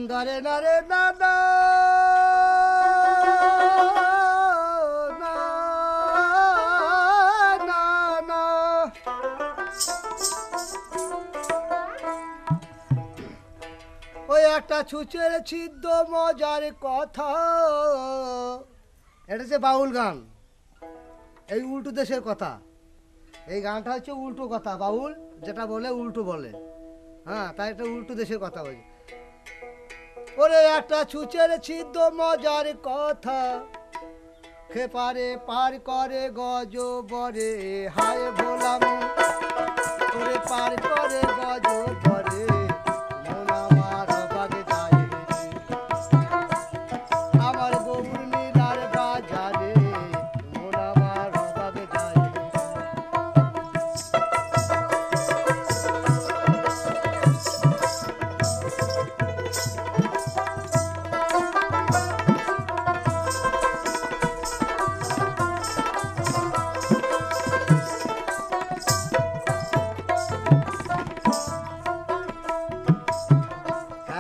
Dare dare da da na na na ওই একটা ছুঁচের ছিদ্র মজার কথা এটা যে বাউল গান এই উল্টো দেশের কথা এই গানটা হচ্ছে উল্টো কথা বাউল যেটা বলে উল্টো বলে হ্যাঁ তাই এটা উল্টো দেশের কথা বলে ওরে একটা ছুঁচের ছিদ্র মজার কথা খেপারে পার করে গজ বরে হায় ভোলাম ওরে পার করে গজ বরে মন আমার বাগে যায় আমার গৌর নীলার বাজারে মন আমার বাগে যায়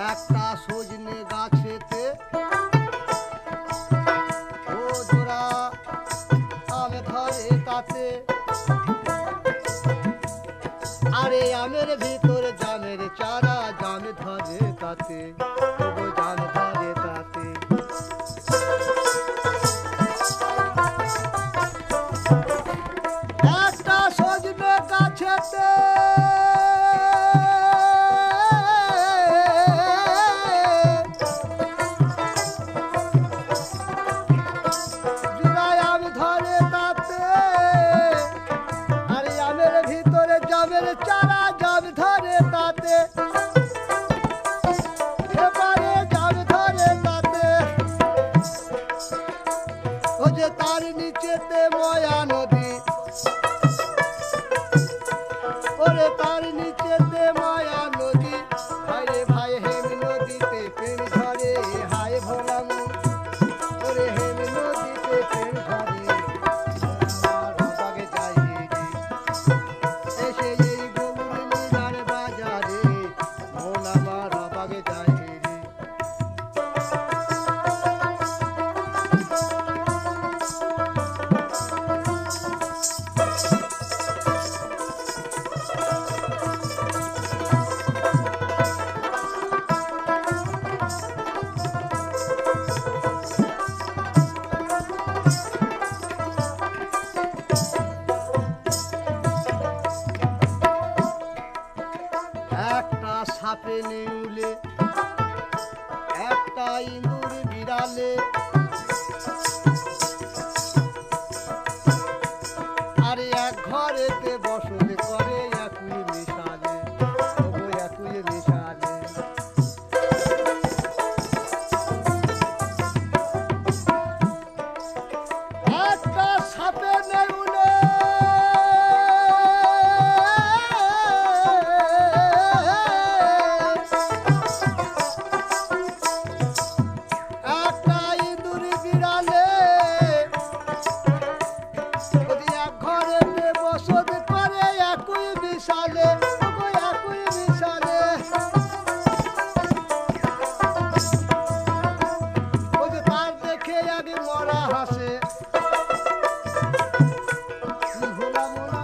একটা সজনে গাছেতে ও জোড়া আম ধরে তাতে আরে আমের ভিতর জামের চারা জাম ধরে তাতে তবু জাম ধরে তাতে একটা সজনে গাছেতে চারা জাম ধরে তাতে এবারে জাম ধরে তাতে ও যে তার নিচেতে ময়া নদী ওরে তার নিচেতে ময়া নদী ভাইরে ভাই হেম নদীতে প্রেম ধরে হায় ভোলাম ওরে হেম নদীতে প্রেম ধরে বাগে যাই এসে মরা হাসে ভোলা মোনা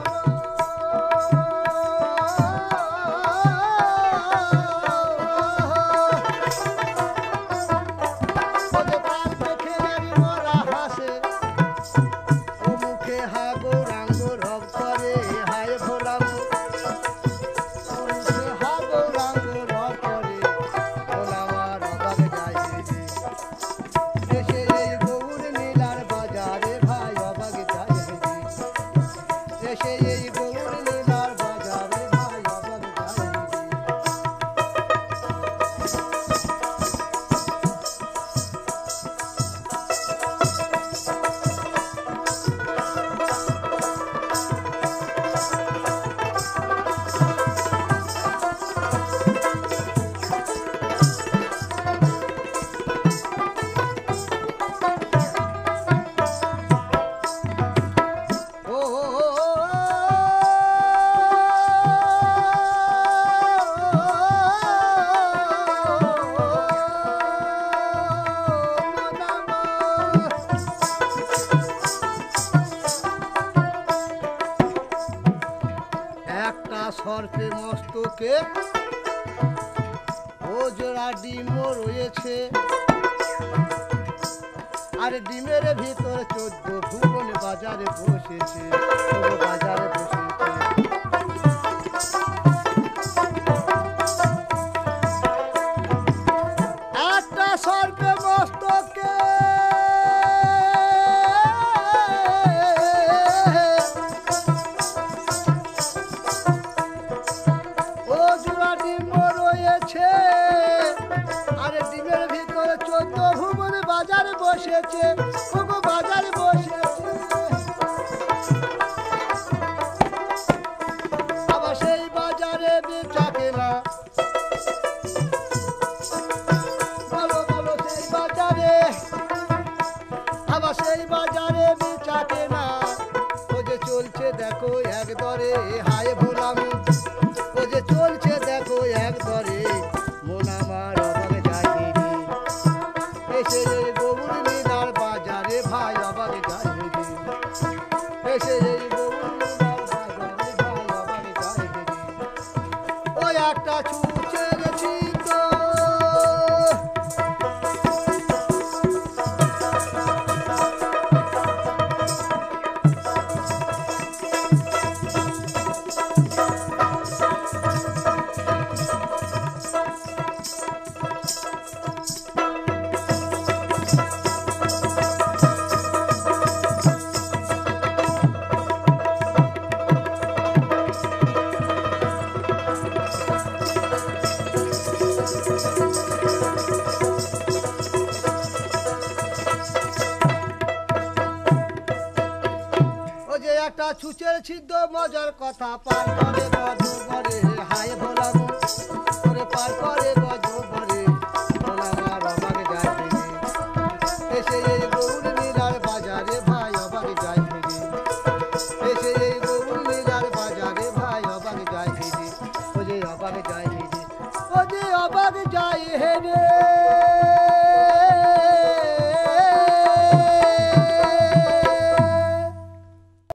সর্পে মস্তকে ও জোড়া ডিম রয়েছে আর ডিমের ভিতরে 14 ভুবন বাজারে বসেছে বাজারে বসেছে একটা সর্পে মস্তকে বসেছে বাজারে বসেছে আবার সেই বাজারে বেচা কেনা বলো বলো সেই বাজারে আবার সেই বাজারে বেচা কেনা ও যে চলছে দেখো এক দরে হায় ভোলাম ও যে চলছে দেখো এক দরে মন আমার অবাক যায় এসে ভাই অবাক যায় এসে ওই একটা ছুঁচে গেছি তো একটা ছুঁচের ছিদ্র মজার কথা পার করে বধু করে হায় ভোলাম করে পার করে বধু করে আমার অবাক যায় এসে এই গৌর নীলার বাজারে ভাই অবাক যায় এসে এই গৌর নীলার বাজারে ভাই অবাক যায় ও যে অবাক যায় ও যে অবাক যায় হে